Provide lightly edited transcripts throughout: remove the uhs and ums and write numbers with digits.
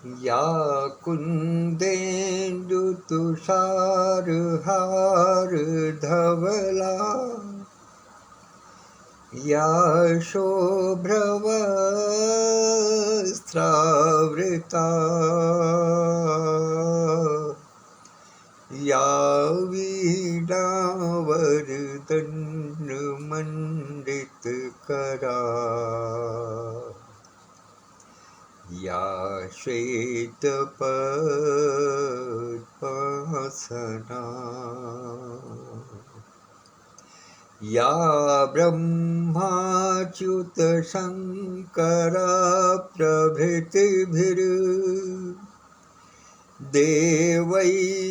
या कुन्देन्दुतुषारहार धवला या शोभ्रवस्त्रावृता या वीणावरदण्डमण्डितकरा या श्वेतपद्मासना या ब्रह्माच्युतशङ्कर प्रभृतिभिर्देवैः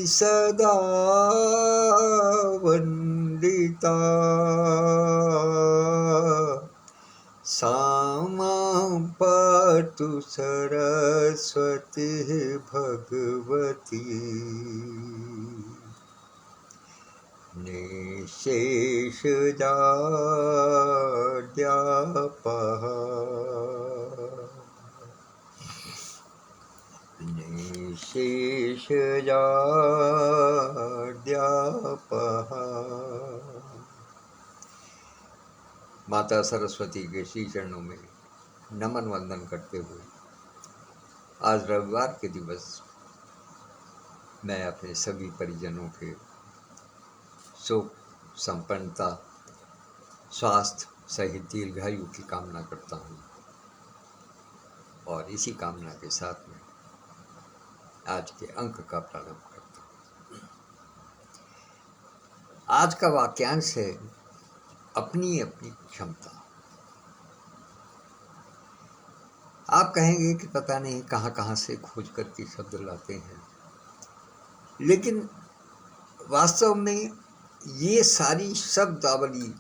सदा वन्दिता सा मां पातु सरस्वती भगवती निःशेषजाड्यापः निःशेषजाड्यापः। माता सरस्वती के श्री चरणों में नमन वंदन करते हुए आज रविवार के दिवस मैं अपने सभी परिजनों के सुख संपन्नता स्वास्थ्य सहित दीर्घायु की कामना करता हूँ और इसी कामना के साथ में आज के अंक का प्रारंभ करता हूँ। आज का वाक्यांश है अपनी अपनी क्षमता। आप कहेंगे कि पता नहीं कहाँ कहाँ से खोज करके शब्द लाते हैं, लेकिन वास्तव में ये सारी शब्दावली,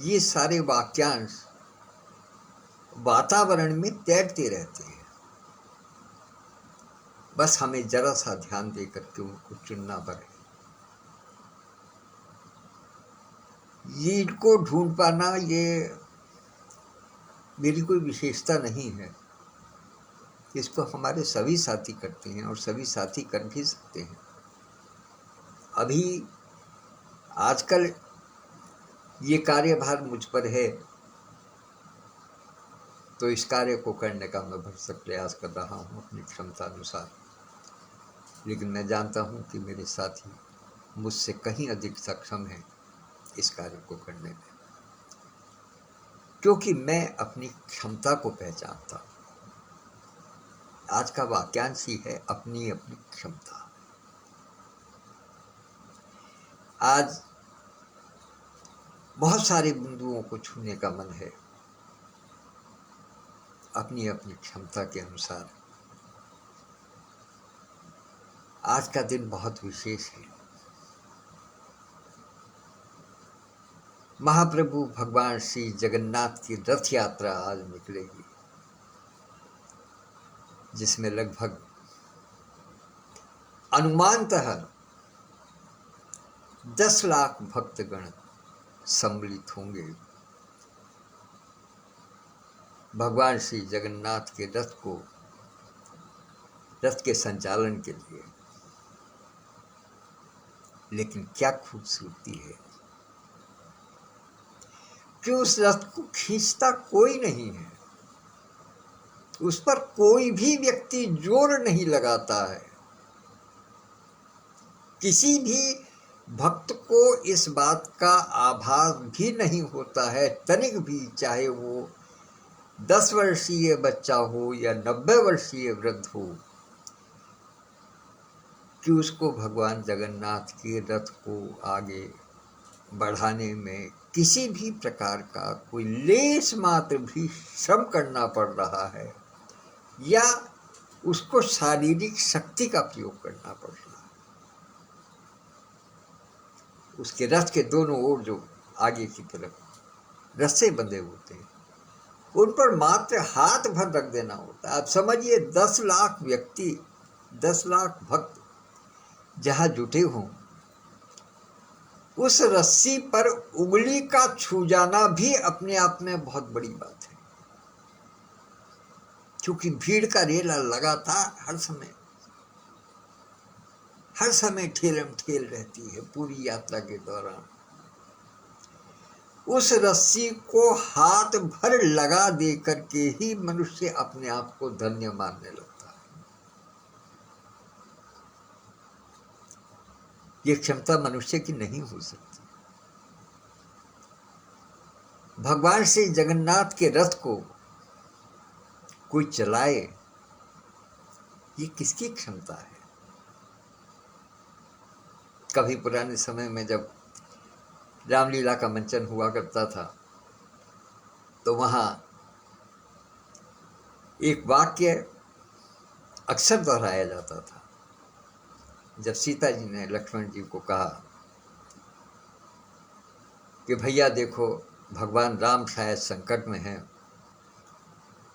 ये सारे वाक्यांश वातावरण में तैरते रहते हैं। बस हमें जरा सा ध्यान देकर के उनको चुनना पड़े। ये इनको ढूंढ पाना ये मेरी कोई विशेषता नहीं है। इसको हमारे सभी साथी करते हैं और सभी साथी कर भी सकते हैं। अभी आजकल ये कार्यभार मुझ पर है तो इस कार्य को करने का मैं भरसक प्रयास कर रहा हूँ अपनी क्षमता अनुसार, लेकिन मैं जानता हूँ कि मेरे साथी मुझसे कहीं अधिक सक्षम हैं इस कार्य को करने में, क्योंकि मैं अपनी क्षमता को पहचानता हूँ। आज का वाक्यांश ही है अपनी अपनी क्षमता। आज बहुत सारे बिंदुओं को छूने का मन है अपनी अपनी क्षमता के अनुसार। आज का दिन बहुत विशेष है। महाप्रभु भगवान श्री जगन्नाथ की रथ यात्रा आज निकलेगी, जिसमें लगभग अनुमानतः 10 लाख भक्तगण सम्मिलित होंगे भगवान श्री जगन्नाथ के रथ के संचालन के लिए। लेकिन क्या खूबसूरती है कि उस रथ को खींचता कोई नहीं है, उस पर कोई भी व्यक्ति जोर नहीं लगाता है। किसी भी भक्त को इस बात का आभास भी नहीं होता है तनिक भी, चाहे वो 10 वर्षीय बच्चा हो या 90 वर्षीय वृद्ध हो, कि उसको भगवान जगन्नाथ के रथ को आगे बढ़ाने में किसी भी प्रकार का कोई लेस मात्र भी श्रम करना पड़ रहा है या उसको शारीरिक शक्ति का प्रयोग करना पड़ रहा है। उसके रथ के दोनों ओर जो आगे की तरफ रस्से बंधे होते हैं, उन पर मात्र हाथ भर रख देना होता है। आप समझिए 10 लाख व्यक्ति, 10 लाख भक्त जहाँ जुटे हों, उस रस्सी पर उंगली का छू जाना भी अपने आप में बहुत बड़ी बात है। क्योंकि भीड़ का रेला लगा था हर समय ठेलम ठेल रहती है पूरी यात्रा के दौरान। उस रस्सी को हाथ भर लगा दे करके ही मनुष्य अपने आप को धन्य मानने लगता है। ये क्षमता मनुष्य की नहीं हो सकती। भगवान श्री जगन्नाथ के रथ को कोई चलाए, ये किसकी क्षमता है? कभी पुराने समय में जब रामलीला का मंचन हुआ करता था तो वहां एक वाक्य अक्सर दोहराया जाता था। जब सीता जी ने लक्ष्मण जी को कहा कि भैया देखो भगवान राम शायद संकट में हैं,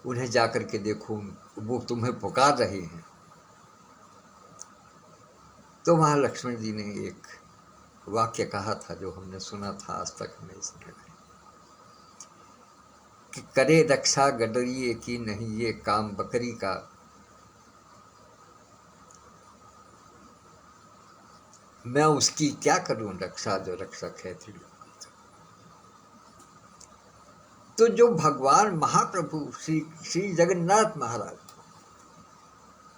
उन्हें जाकर के देखो, वो तुम्हें पुकार रहे हैं, तो वहां लक्ष्मण जी ने एक वाक्य कहा था जो हमने सुना था, आज तक हमें सुना है कि करे रक्षा गडरिए की नहीं ये काम बकरी का, मैं उसकी क्या करूं रक्षा जो रक्षक है त्रिलोक। तो जो भगवान महाप्रभु श्री जगन्नाथ महाराज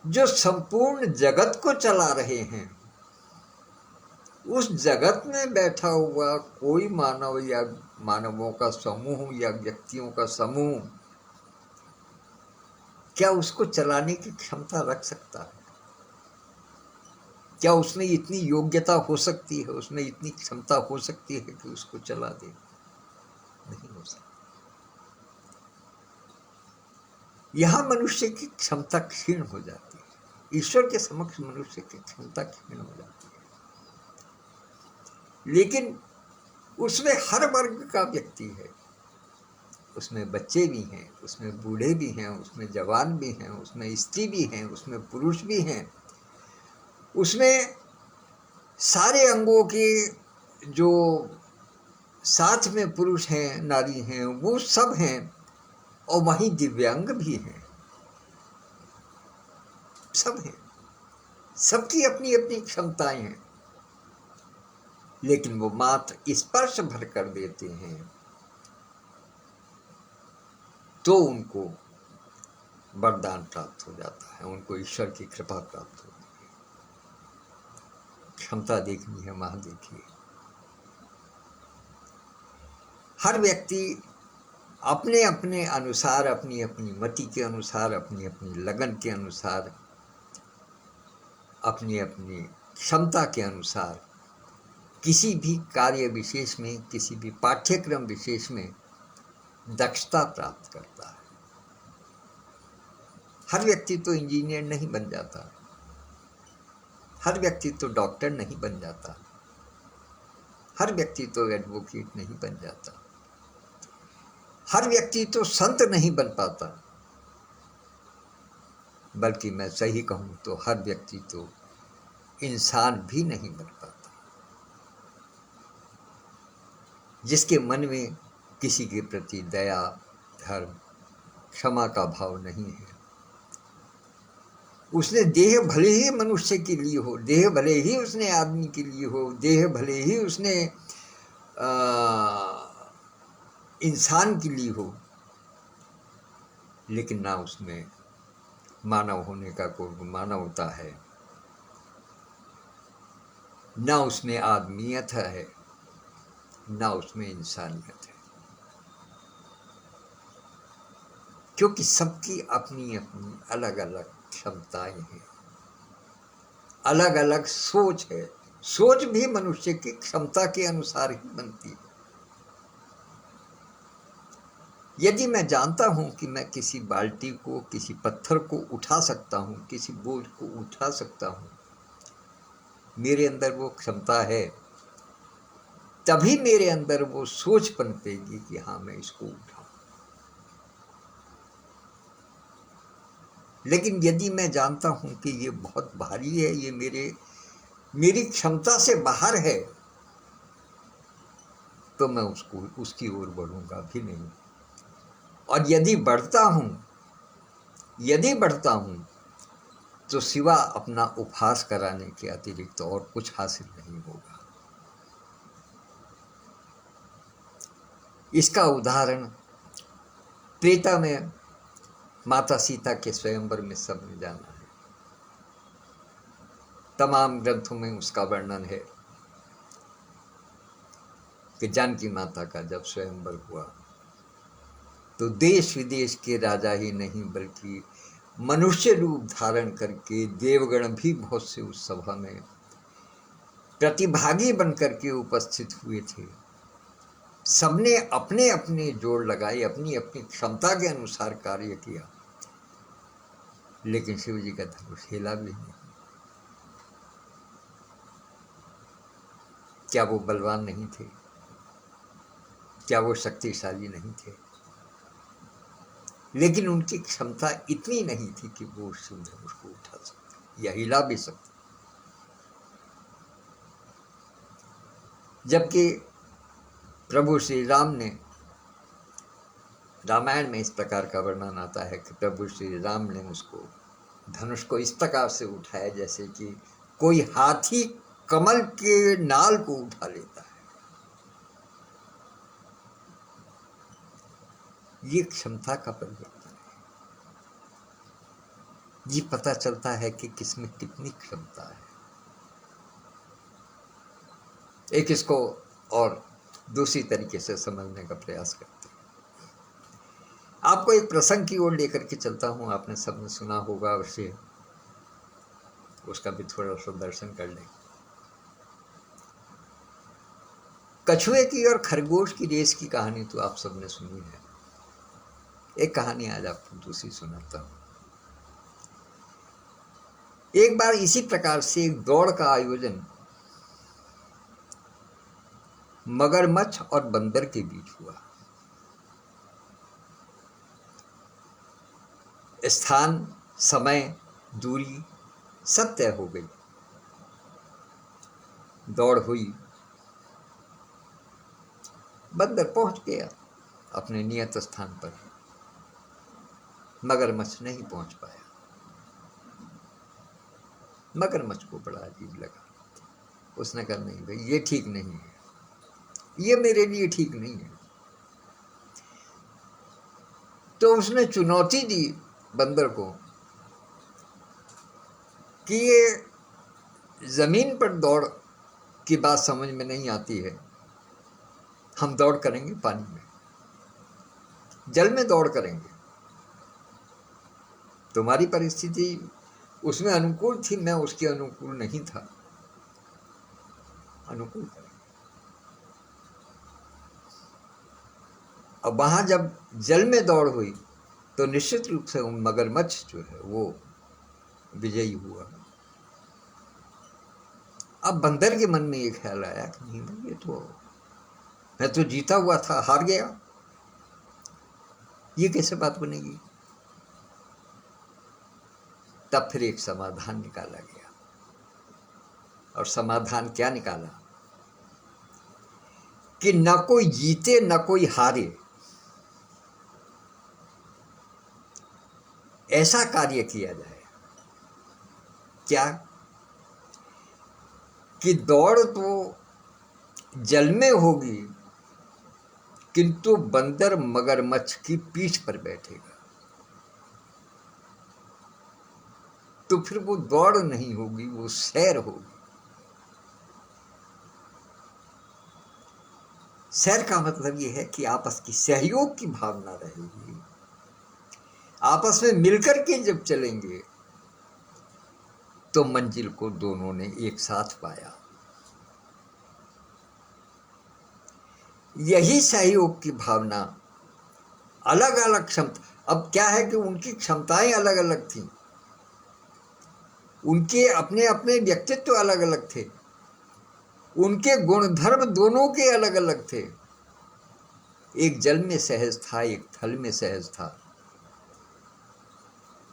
जो संपूर्ण जगत को चला रहे हैं, उस जगत में बैठा हुआ कोई मानव या मानवों का समूह या व्यक्तियों का समूह क्या उसको चलाने की क्षमता रख सकता है? क्या उसमें इतनी योग्यता हो सकती है, उसमें इतनी क्षमता हो सकती है कि उसको चला दे? नहीं हो सकता। यहां मनुष्य की क्षमता क्षीण हो जाती है, ईश्वर के समक्ष मनुष्य की क्षमता क्षीण हो जाती है। लेकिन उसमें हर वर्ग का व्यक्ति है, उसमें बच्चे भी हैं, उसमें बूढ़े भी हैं, उसमें जवान भी हैं, उसमें स्त्री भी हैं, उसमें पुरुष भी हैं, उसमें सारे अंगों के जो साथ में पुरुष हैं नारी हैं वो सब हैं, और वहीं दिव्यांग भी हैं, सब हैं, सबकी अपनी अपनी क्षमताएं हैं। लेकिन वो मात्र स्पर्श भर कर देते हैं तो उनको वरदान प्राप्त हो जाता है, उनको ईश्वर की कृपा प्राप्त होती है। क्षमता देखनी है, वहां देखिए हर व्यक्ति अपने अपने अनुसार, अपनी अपनी मति के अनुसार, अपनी अपनी लगन के अनुसार, अपनी अपनी क्षमता के अनुसार किसी भी कार्य विशेष में, किसी भी पाठ्यक्रम विशेष में दक्षता प्राप्त करता है। हर व्यक्ति तो इंजीनियर नहीं बन जाता, हर व्यक्ति तो डॉक्टर नहीं बन जाता, हर व्यक्ति तो एडवोकेट नहीं बन जाता, हर व्यक्ति तो संत नहीं बन पाता, बल्कि मैं सही कहूं तो हर व्यक्ति तो इंसान भी नहीं बन पाता। जिसके मन में किसी के प्रति दया, धर्म, क्षमा का भाव नहीं है, उसने देह भले ही मनुष्य के लिए हो, देह भले ही उसने आदमी के लिए हो, देह भले ही उसने इंसान के लिए हो, लेकिन ना उसमें मानव होने का कोई मानवता है, ना उसमें आदमियत है, ना उसमें इंसानियत है। क्योंकि सबकी अपनी अपनी अलग अलग क्षमताएं हैं, अलग अलग सोच है। सोच भी मनुष्य की क्षमता के अनुसार ही बनती है। यदि मैं जानता हूं कि मैं किसी बाल्टी को, किसी पत्थर को उठा सकता हूं, किसी बोझ को उठा सकता हूं, मेरे अंदर वो क्षमता है, तभी मेरे अंदर वो सोच पनपेगी कि हाँ मैं इसको उठाऊं। लेकिन यदि मैं जानता हूं कि ये बहुत भारी है, ये मेरी क्षमता से बाहर है, तो मैं उसकी ओर बढ़ूंगा भी नहीं। और यदि बढ़ता हूं, यदि बढ़ता हूँ तो सिवा अपना उपहास कराने के अतिरिक्त और कुछ हासिल नहीं होगा। इसका उदाहरण त्रेता में माता सीता के स्वयंवर में सबने जाना है। तमाम ग्रंथों में उसका वर्णन है कि जानकी माता का जब स्वयंवर हुआ तो देश विदेश के राजा ही नहीं बल्कि मनुष्य रूप धारण करके देवगण भी बहुत से उस सभा में प्रतिभागी बनकर के उपस्थित हुए थे। सबने अपने अपने जोड़ लगाए, अपनी अपनी क्षमता के अनुसार कार्य किया, लेकिन शिव जी का धनुष हिला भी नहीं। क्या वो बलवान नहीं थे? क्या वो शक्तिशाली नहीं थे? लेकिन उनकी क्षमता इतनी नहीं थी कि वो शिव धनुष को उठा सकते या हिला भी सकते। जबकि प्रभु श्री राम ने, रामायण में इस प्रकार का वर्णन आता है कि प्रभु श्री राम ने उसको धनुष को इस प्रकार से उठाया जैसे कि कोई हाथी कमल के नाल को उठा लेता है। ये क्षमता का परिवर्तन है। ये पता चलता है कि किसमें कितनी क्षमता है। एक इसको और दूसरी तरीके से समझने का प्रयास करते हैं। आपको एक प्रसंग की ओर लेकर के चलता हूं। आपने सबने सुना होगा अवश्य, उसका भी थोड़ा सा दर्शन कर लें। कछुए की और खरगोश की रेस की कहानी तो आप सबने सुनी है। एक कहानी आज आपको दूसरी सुनाता हूं। एक बार इसी प्रकार से एक दौड़ का आयोजन मगरमच्छ और बंदर के बीच हुआ। स्थान, समय, दूरी सब तय हो गई। दौड़ हुई। बंदर पहुंच गया अपने नियत स्थान पर, मगरमच्छ नहीं पहुंच पाया। मगरमच्छ को बड़ा अजीब लगा। उसने कहा नहीं भाई, ये ठीक नहीं है, ये मेरे लिए ठीक नहीं है। तो उसने चुनौती दी बंदर को कि ये जमीन पर दौड़ की बात समझ में नहीं आती है, हम दौड़ करेंगे पानी में, जल में दौड़ करेंगे। तुम्हारी परिस्थिति उसमें अनुकूल थी, मैं उसके अनुकूल नहीं था। अनुकूल करेंगे। अब वहां जब जल में दौड़ हुई तो निश्चित रूप से उन मगरमच्छ जो है वो विजयी हुआ। अब बंदर के मन में ये ख्याल आया कि नहीं, ये तो मैं तो जीता हुआ था, हार गया, ये कैसे बात बनेगी। तब फिर एक समाधान निकाला गया। और समाधान क्या निकाला कि न कोई जीते न कोई हारे, ऐसा कार्य किया जाए। क्या कि दौड़ तो जल में होगी किंतु बंदर मगरमच्छ की पीठ पर बैठेगा। तो फिर वो दौड़ नहीं होगी, वो सैर होगी। सैर का मतलब ये है कि आपस की सहयोग की भावना रहेगी। आपस में मिलकर के जब चलेंगे तो मंजिल को दोनों ने एक साथ पाया। यही सहयोग की भावना, अलग अलग क्षमता। अब क्या है कि उनकी क्षमताएं अलग अलग थीं, उनके अपने अपने व्यक्तित्व अलग अलग थे, उनके गुणधर्म दोनों के अलग अलग थे। एक जल में सहज था, एक थल में सहज था।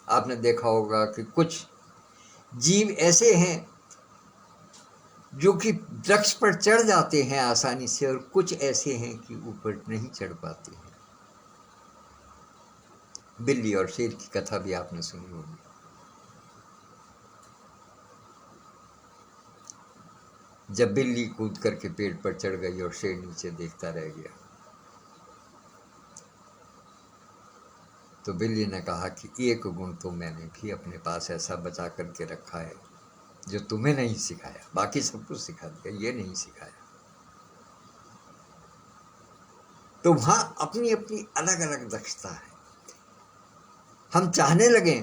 आपने देखा होगा कि कुछ जीव ऐसे हैं जो कि वृक्ष पर चढ़ जाते हैं आसानी से, और कुछ ऐसे हैं कि ऊपर नहीं चढ़ पाते हैं। बिल्ली और शेर की कथा भी आपने सुनी होगी। जब बिल्ली कूद करके पेड़ पर चढ़ गई और शेर नीचे देखता रह गया, तो बिल्ली ने कहा कि एक गुण तो मैंने भी अपने पास ऐसा बचा करके रखा है जो तुम्हें नहीं सिखाया, बाकी सब कुछ सिखा दिया, ये नहीं सिखाया। तो वहां अपनी अपनी अलग अलग दक्षता है। हम चाहने लगे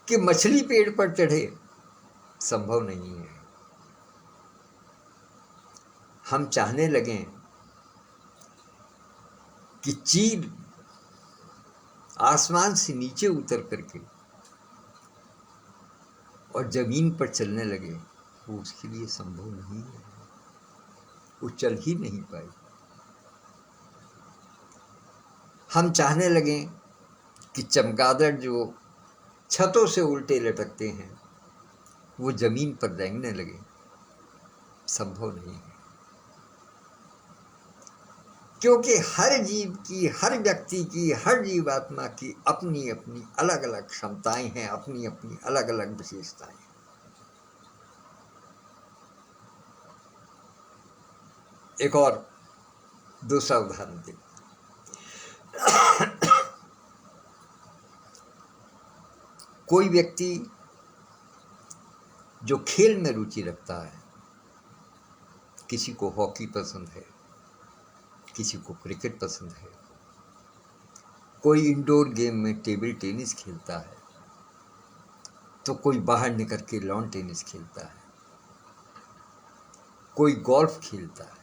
कि मछली पेड़ पर चढ़े, संभव नहीं है। हम चाहने लगे कि चील आसमान से नीचे उतर करके और जमीन पर चलने लगे, वो उसके लिए संभव नहीं है, वो चल ही नहीं पाए। हम चाहने लगे कि चमगादड़ जो छतों से उल्टे लटकते हैं वो जमीन पर रेंगने लगे, संभव नहीं है। क्योंकि हर जीव की, हर व्यक्ति की, हर जीवात्मा की अपनी अपनी अलग अलग क्षमताएं हैं, अपनी अपनी अलग अलग विशेषताएं। एक और दूसरा उदाहरण दें। कोई व्यक्ति जो खेल में रुचि रखता है, किसी को हॉकी पसंद है, किसी को क्रिकेट पसंद है, कोई इंडोर गेम में टेबल टेनिस खेलता है, तो कोई बाहर निकल के लॉन टेनिस खेलता है, कोई गोल्फ खेलता है,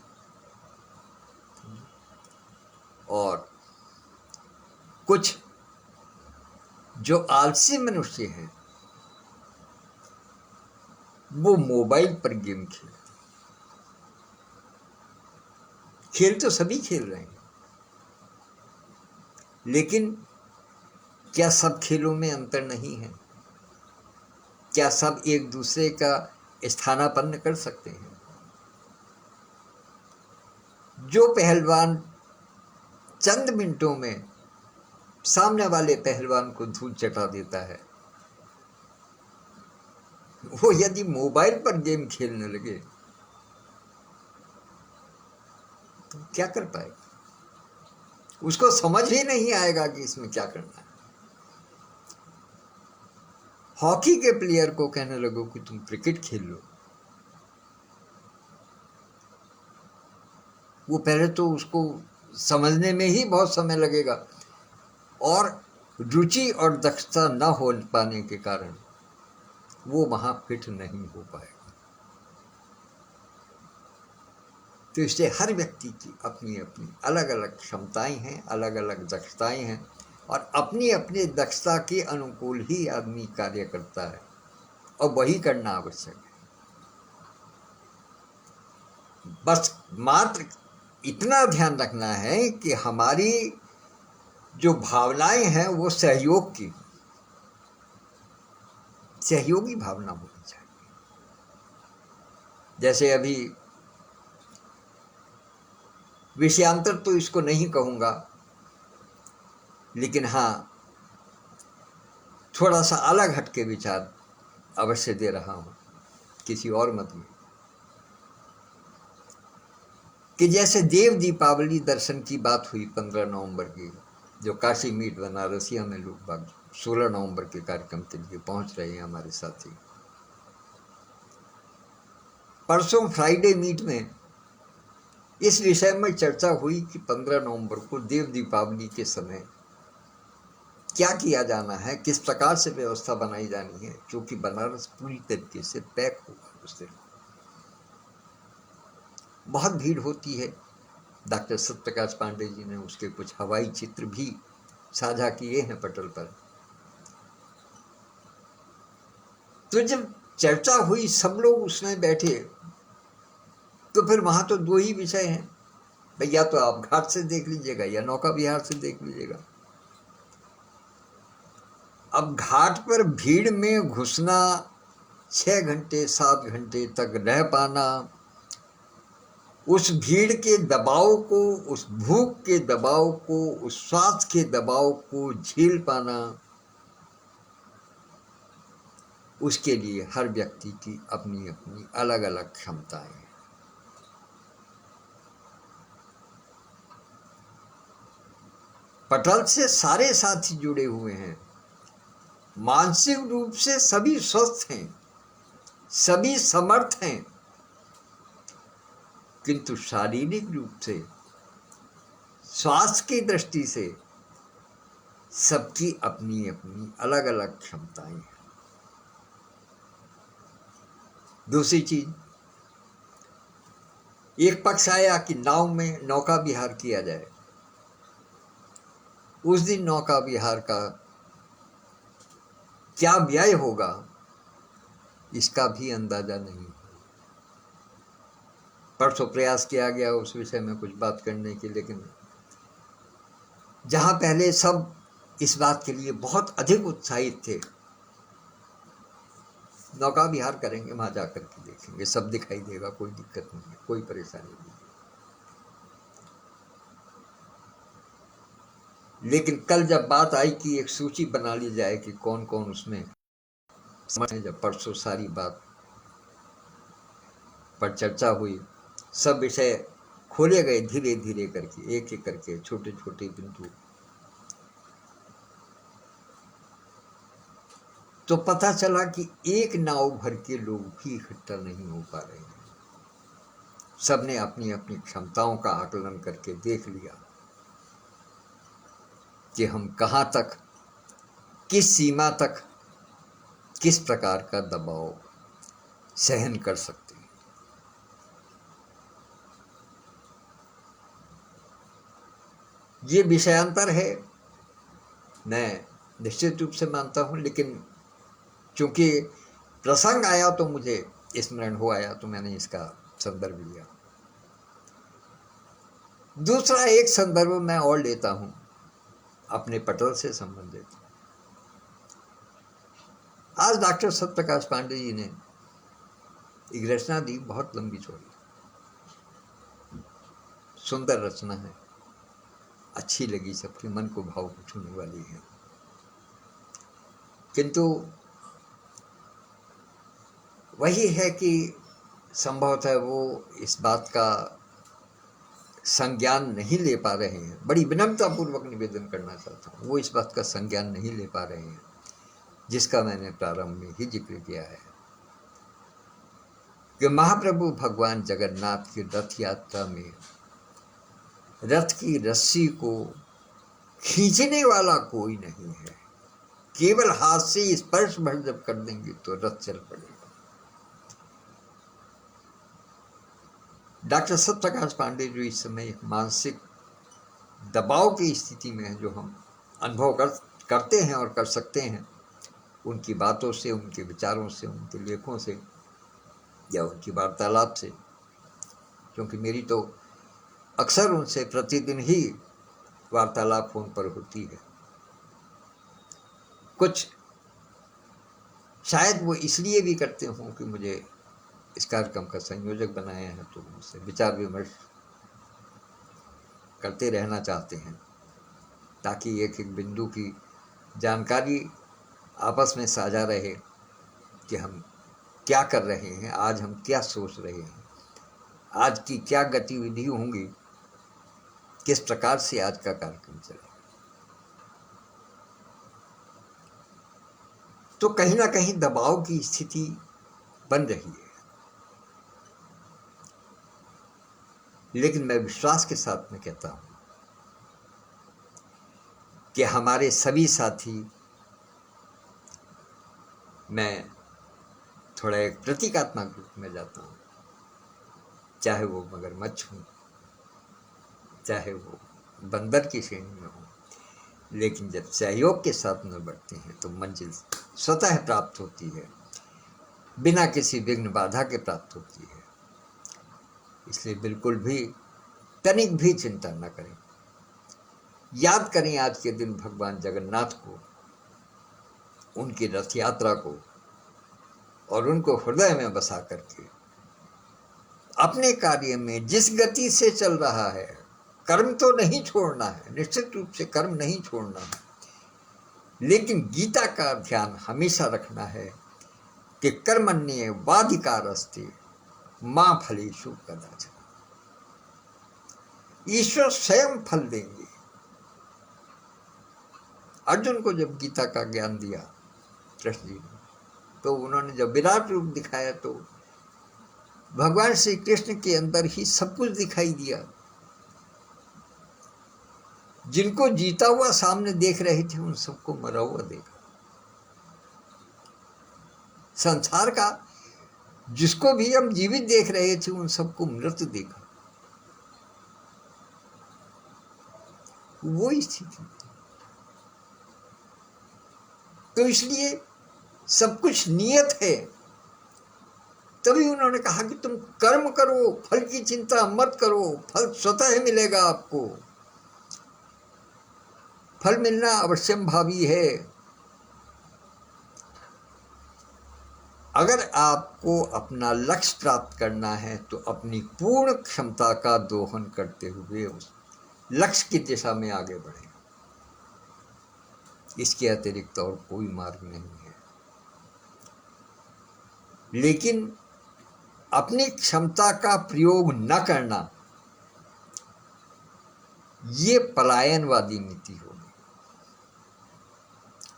और कुछ जो आलसी मनुष्य हैं वो मोबाइल पर गेम खेलते हैं। खेल तो सभी खेल रहे हैं, लेकिन क्या सब खेलों में अंतर नहीं है? क्या सब एक दूसरे का स्थानापन्न कर सकते हैं? जो पहलवान चंद मिनटों में सामने वाले पहलवान को धूल चटा देता है, वो यदि मोबाइल पर गेम खेलने लगे तो क्या कर पाएगा? उसको समझ ही नहीं आएगा कि इसमें क्या करना है। हॉकी के प्लेयर को कहने लगो कि तुम क्रिकेट खेल लो, वो पहले तो उसको समझने में ही बहुत समय लगेगा, और रुचि और दक्षता न हो पाने के कारण वो वहां फिट नहीं हो पाएगा। तो इसलिए हर व्यक्ति की अपनी अपनी अलग अलग क्षमताएं हैं, अलग अलग दक्षताएं हैं, और अपनी अपनी दक्षता के अनुकूल ही आदमी कार्य करता है, और वही करना आवश्यक है। बस मात्र इतना ध्यान रखना है कि हमारी जो भावनाएं हैं वो सहयोग की, सहयोगी भावना होनी चाहिए। जैसे अभी विषयांतर तो इसको नहीं कहूंगा, लेकिन हाँ थोड़ा सा अलग हटके विचार अवश्य दे रहा हूं किसी और मत में, कि जैसे देव दीपावली दर्शन की बात हुई 15 नवंबर की, जो काशी मीट बनारसिया में लोग बाग 16 नवंबर के कार्यक्रम के लिए पहुंच रहे हैं हमारे साथी। परसों फ्राइडे मीट में इस विषय में चर्चा हुई कि 15 नवंबर को देव दीपावली के समय क्या किया जाना है, किस प्रकार से व्यवस्था बनाई जानी है, क्योंकि बनारस पूरी तरीके से पैक होगा उस दिन, बहुत भीड़ होती है। डॉक्टर सत्यप्रकाश पांडे जी ने उसके कुछ हवाई चित्र भी साझा किए हैं पटल पर। तो जब चर्चा हुई, सब लोग उसमें बैठे, तो फिर वहां तो दो ही विषय हैं, भैया तो आप घाट से देख लीजिएगा या नौका विहार से देख लीजिएगा। अब घाट पर भीड़ में घुसना, 6 घंटे 7 घंटे तक रह पाना, उस भीड़ के दबाव को, उस भूख के दबाव को, उस श्वास के दबाव को झेल पाना, उसके लिए हर व्यक्ति की अपनी अपनी अलग अलग क्षमताएं हैं। पटल से सारे साथी जुड़े हुए हैं। मानसिक रूप से सभी स्वस्थ हैं, सभी समर्थ हैं, किंतु शारीरिक रूप से, स्वास्थ्य की दृष्टि से सबकी अपनी अपनी अलग अलग क्षमताएं हैं। दूसरी चीज, एक पक्ष आया कि नाव में नौका विहार किया जाए। उस दिन नौका विहार का क्या व्यय होगा इसका भी अंदाजा नहीं। परसों प्रयास किया गया उस विषय में कुछ बात करने की, लेकिन जहां पहले सब इस बात के लिए बहुत अधिक उत्साहित थे, नौका विहार करेंगे, वहां जाकर के देखेंगे, सब दिखाई देगा, कोई दिक्कत नहीं है, कोई परेशानी नहीं है। लेकिन कल जब बात आई कि एक सूची बना ली जाए कि कौन कौन उसमें, जब परसों सारी बात पर चर्चा हुई, सब विषय खोले गए धीरे धीरे करके, एक एक करके, छोटे छोटे बिंदु, तो पता चला कि एक नाव भर के लोग भी इकट्ठा नहीं हो पा रहे हैं। सबने अपनी अपनी क्षमताओं का आकलन करके देख लिया कि हम कहां तक, किस सीमा तक, किस प्रकार का दबाव सहन कर सकते हैं। ये विषयांतर है, मैं निश्चित रूप से मानता हूं, लेकिन चूंकि प्रसंग आया तो मुझे स्मरण हो आया, तो मैंने इसका संदर्भ लिया। दूसरा एक संदर्भ मैं और लेता हूं अपने पटल से संबंधित। आज डॉक्टर सत्यप्रकाश पांडे जी ने एक रचना दी, बहुत लंबी चौड़ी, सुंदर रचना है, अच्छी लगी, सबके मन को भाव को छूने वाली है। किंतु वही है कि संभवतः वो इस बात का संज्ञान नहीं ले पा रहे हैं। बड़ी विनम्रतापूर्वक निवेदन करना चाहता हूँ, वो इस बात का संज्ञान नहीं ले पा रहे हैं जिसका मैंने प्रारंभ में ही जिक्र किया है कि महाप्रभु भगवान जगन्नाथ की रथ यात्रा में रथ की रस्सी को खींचने वाला कोई नहीं है, केवल हाथ से स्पर्श भर जब कर देंगे तो रथ चल पड़ेगा। डॉक्टर सत्यप्रकाश पांडे जो इस समय एक मानसिक दबाव की स्थिति में है, जो हम अनुभव करते हैं और कर सकते हैं उनकी बातों से, उनके विचारों से, उनके लेखों से या उनकी वार्तालाप से, क्योंकि मेरी तो अक्सर उनसे प्रतिदिन ही वार्तालाप फोन पर होती है। कुछ शायद वो इसलिए भी करते हों कि मुझे इस कार्यक्रम का संयोजक बनाया है, तो उनसे विचार विमर्श करते रहना चाहते हैं ताकि एक एक बिंदु की जानकारी आपस में साझा रहे कि हम क्या कर रहे हैं, आज हम क्या सोच रहे हैं, आज की क्या गतिविधि होंगी, किस प्रकार से आज का कार्यक्रम चलेगा। तो कहीं ना कहीं दबाव की स्थिति बन रही है, लेकिन मैं विश्वास के साथ में कहता हूं कि हमारे सभी साथी, मैं थोड़ा एक प्रतीकात्मक रूप में जाता हूं, चाहे वो मगरमच्छ हो, चाहे वो बंदर की श्रेणी में हो, लेकिन जब सहयोग के साथ में बढ़ते हैं तो मंजिल स्वतः प्राप्त होती है, बिना किसी विघ्न बाधा के प्राप्त होती है। इसलिए बिल्कुल भी तनिक भी चिंता न करें, याद करें आज के दिन भगवान जगन्नाथ को, उनकी रथ यात्रा को, और उनको हृदय में बसा करके अपने कार्य में जिस गति से चल रहा है, कर्म तो नहीं छोड़ना है, निश्चित रूप से कर्म नहीं छोड़ना है, लेकिन गीता का ध्यान हमेशा रखना है कि कर्मण्येवाधिकारस्ते मां फलेषु कदाचन। ईश्वर स्वयं फल देंगे। अर्जुन को जब गीता का ज्ञान दिया कृष्ण जी ने, तो उन्होंने जब विराट रूप दिखाया तो भगवान श्री कृष्ण के अंदर ही सब कुछ दिखाई दिया। जिनको जीता हुआ सामने देख रहे थे उन सबको मरा हुआ देखा। संसार का जिसको भी हम जीवित देख रहे थे उन सबको मृत देखा। वो स्थिति। तो इसलिए सब कुछ नियत है। तभी उन्होंने कहा कि तुम कर्म करो, फल की चिंता मत करो, फल स्वतः मिलेगा आपको। फल मिलना अवश्यंभावी है। अगर आपको अपना लक्ष्य प्राप्त करना है तो अपनी पूर्ण क्षमता का दोहन करते हुए उस लक्ष्य की दिशा में आगे बढ़े। इसके अतिरिक्त और कोई मार्ग नहीं है। लेकिन अपनी क्षमता का प्रयोग न करना, ये पलायनवादी नीति होगी।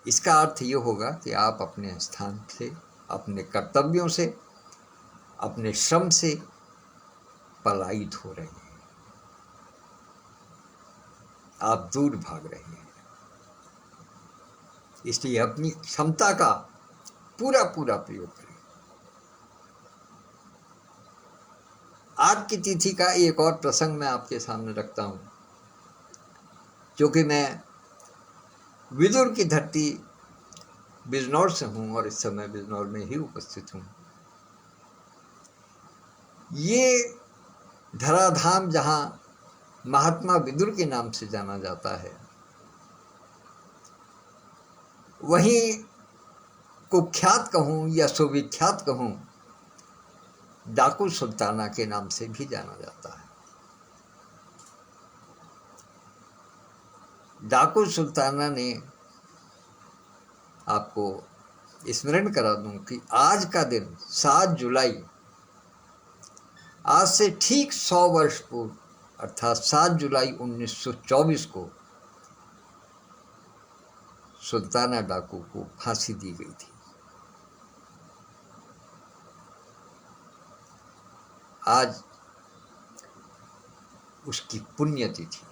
इसका अर्थ ये होगा कि आप अपने स्थान से, अपने कर्तव्यों से, अपने श्रम से पलायित हो रहे हैं, आप दूर भाग रहे हैं। इसलिए अपनी क्षमता का पूरा पूरा प्रयोग करें। आज की तिथि का एक और प्रसंग मैं आपके सामने रखता हूं, क्योंकि मैं विदुर की धरती बिजनौर से हूं और इस समय बिजनौर में ही उपस्थित हूं। ये धराधाम जहां महात्मा विदुर के नाम से जाना जाता है, वहीं कुख्यात कहूं या सुविख्यात कहूं, डाकू सुल्ताना के नाम से भी जाना जाता है। डाकू सुल्ताना ने, आपको स्मरण करा दूं कि आज का दिन 7 जुलाई, आज से ठीक 100 वर्ष पूर्व अर्थात 7 जुलाई 1924 को सुल्ताना डाकू को फांसी दी गई थी। आज उसकी पुण्यतिथि है।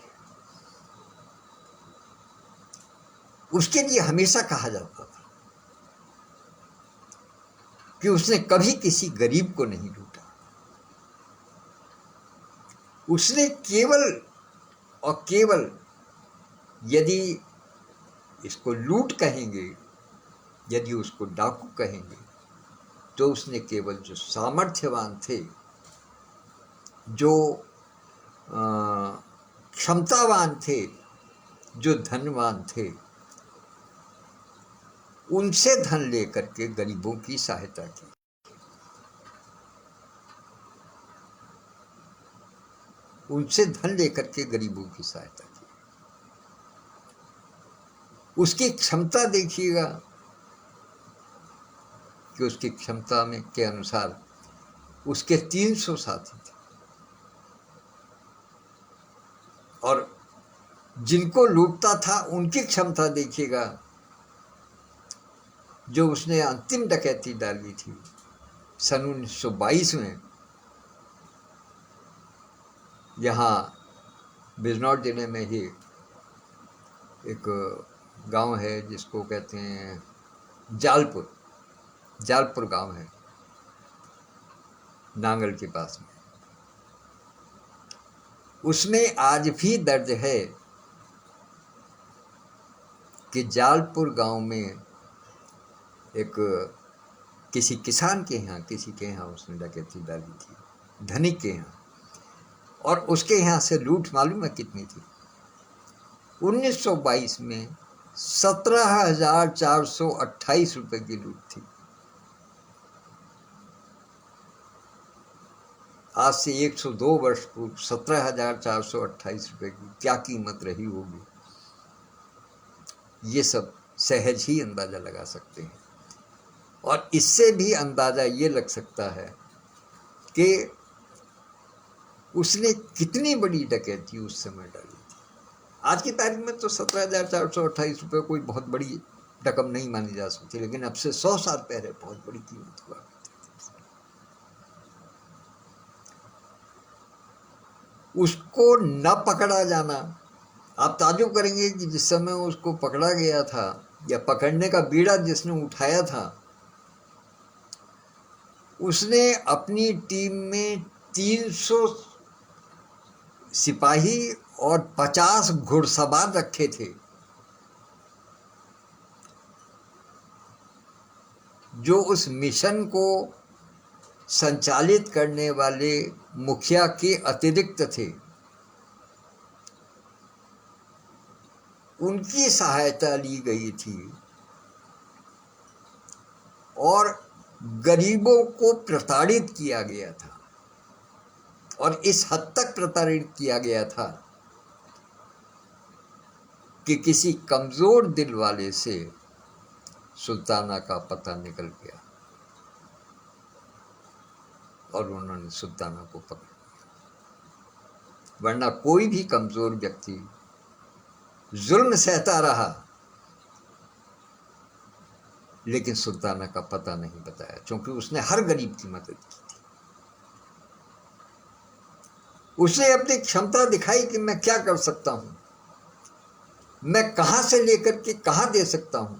उसके लिए हमेशा कहा जाता था कि उसने कभी किसी गरीब को नहीं लूटा। उसने केवल और केवल, यदि इसको लूट कहेंगे, यदि उसको डाकू कहेंगे, तो उसने केवल जो सामर्थ्यवान थे, जो क्षमतावान थे, जो धनवान थे, उनसे धन लेकर के गरीबों की सहायता की। उनसे धन लेकर के गरीबों की सहायता की। उसकी क्षमता देखिएगा कि उसकी क्षमता में के अनुसार उसके 300 साथी थे, और जिनको लूटता था उनकी क्षमता देखिएगा। जो उसने अंतिम डकैती डाली थी सन 1922 में, यहाँ बिजनौर जिले में ही एक गांव है जिसको कहते हैं जालपुर, जालपुर गांव है नांगल के पास में। उसमें आज भी दर्ज है कि जालपुर गांव में एक किसी किसान के यहाँ, किसी के यहाँ उसने डकैती डाली थी, धनिक के यहाँ, और उसके यहाँ से लूट मालूम है कितनी थी? 1922 में 17,428 रुपए की लूट थी। आज से 102 वर्ष पूर्व 17,428 रुपये की क्या कीमत रही होगी, ये सब सहज ही अंदाजा लगा सकते हैं। और इससे भी अंदाजा ये लग सकता है कि उसने कितनी बड़ी डकैती उस समय डाली थी। आज की तारीख में तो 17,428 रुपये कोई बहुत बड़ी रकम नहीं मानी जा सकती, लेकिन अब से 100 साल पहले बहुत बड़ी कीमत हुआ। उसको न पकड़ा जाना, आप ताज्जुब करेंगे कि जिस समय उसको पकड़ा गया था या पकड़ने का बीड़ा जिसने उठाया था, उसने अपनी टीम में 300 सिपाही और 50 घुड़सवार रखे थे, जो उस मिशन को संचालित करने वाले मुखिया के अतिरिक्त थे। उनकी सहायता ली गई थी और गरीबों को प्रताड़ित किया गया था, और इस हद तक प्रताड़ित किया गया था कि किसी कमजोर दिल वाले से सुल्ताना का पता निकल गया और उन्होंने सुल्ताना को पकड़ लिया। वरना कोई भी कमजोर व्यक्ति जुल्म सहता रहा, लेकिन सुल्ताना का पता नहीं बताया, क्योंकि उसने हर गरीब की मदद की थी। उसने अपनी क्षमता दिखाई कि मैं क्या कर सकता हूं, मैं कहां से लेकर के कहां दे सकता हूं,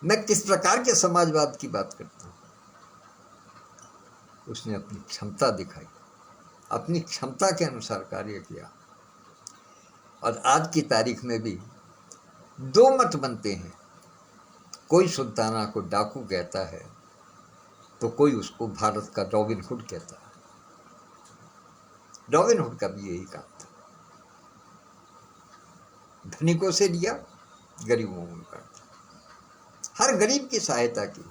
मैं किस प्रकार के समाजवाद की बात करता हूं। उसने अपनी क्षमता दिखाई, अपनी क्षमता के अनुसार कार्य किया। और आज की तारीख में भी दो मत बनते हैं, कोई सुल्ताना को डाकू कहता है तो कोई उसको भारत का रॉबिन हुड कहता है। रॉबिन हुड का भी यही काम था, धनिकों से लिया, गरीबों में बांटा, हर गरीब की सहायता की।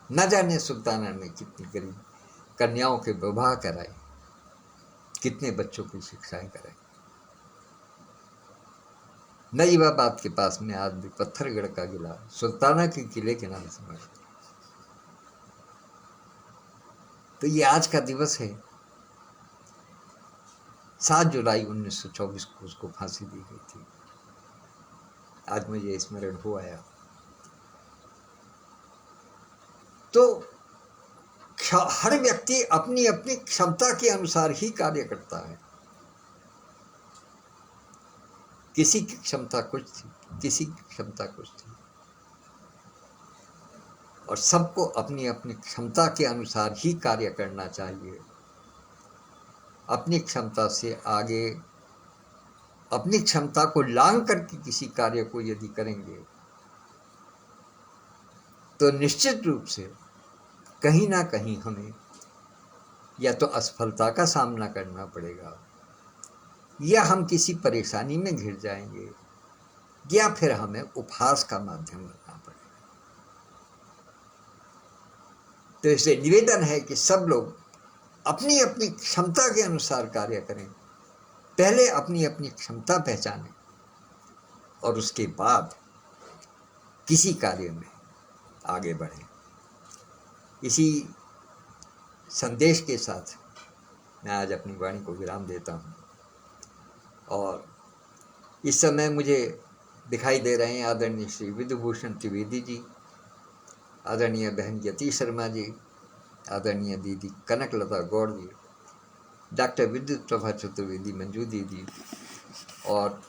न जाने सुल्ताना ने कितनी गरीब कन्याओं के विवाह कराए, कितने बच्चों की शिक्षाएं कराई। नजीबाबाद के पास में आज भी पत्थरगढ़ का किला सुल्ताना के किले के नाम से मशहूर। तो ये आज का दिवस है, 7 जुलाई 1924 को उसको फांसी दी गई थी। आज मुझे स्मरण हो आया। तो हर व्यक्ति अपनी अपनी क्षमता के अनुसार ही कार्य करता है। किसी की क्षमता कुछ थी, किसी की क्षमता कुछ थी, और सबको अपनी अपनी क्षमता के अनुसार ही कार्य करना चाहिए। अपनी क्षमता से आगे, अपनी क्षमता को लांघ करके किसी कार्य को यदि करेंगे तो निश्चित रूप से कहीं ना कहीं हमें या तो असफलता का सामना करना पड़ेगा, या हम किसी परेशानी में घिर जाएंगे, या फिर हमें उपहास का माध्यम बनना पड़ेगा। तो इसलिए निवेदन है कि सब लोग अपनी अपनी क्षमता के अनुसार कार्य करें। पहले अपनी अपनी क्षमता पहचानें और उसके बाद किसी कार्य में आगे बढ़ें। इसी संदेश के साथ मैं आज अपनी वाणी को विराम देता हूँ। और इस समय मुझे दिखाई दे रहे हैं आदरणीय श्री विधुभूषण त्रिवेदी जी, आदरणीय बहन यति शर्मा जी, आदरणीय दीदी कनकलता गौड़ जी, डॉक्टर विद्युत प्रभा चतुर्वेदी मंजू दीदी, और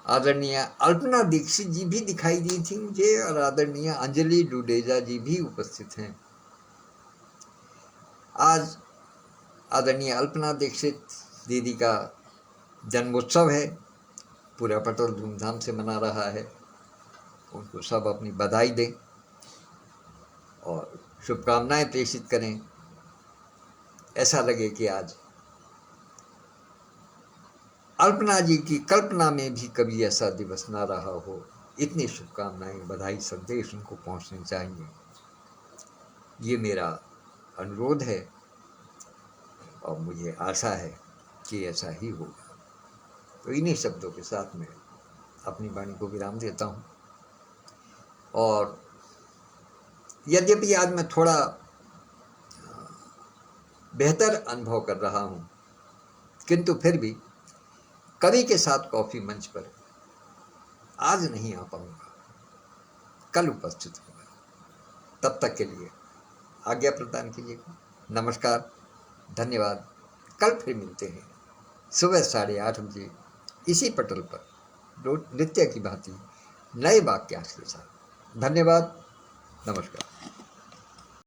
आदरणीय अल्पना दीक्षित जी भी दिखाई दी थी मुझे, और आदरणीय अंजलि डुडेजा जी भी उपस्थित हैं। आज आदरणीय अल्पना दीक्षित दीदी का जन्मोत्सव है, पूरा पटल धूमधाम से मना रहा है। उनको सब अपनी बधाई दें और शुभकामनाएं प्रेषित करें। ऐसा लगे कि आज अल्पना जी की कल्पना में भी कभी ऐसा दिवस ना रहा हो। इतनी शुभकामनाएं, बधाई, संदेश उनको पहुंचने चाहिए। ये मेरा अनुरोध है और मुझे आशा है कि ऐसा ही होगा। तो इन्हीं शब्दों के साथ में अपनी वाणी को विराम देता हूँ। और यद्यपि आज मैं थोड़ा बेहतर अनुभव कर रहा हूँ, किंतु फिर भी कवि के साथ कॉफी मंच पर आज नहीं आ पाऊंगा, कल उपस्थित होगा। तब तक के लिए आज्ञा प्रदान कीजिएगा। नमस्कार, धन्यवाद। कल फिर मिलते हैं सुबह 8:30 बजे इसी पटल पर, नित्य की भांति नए वाक्यांश के साथ। धन्यवाद, नमस्कार।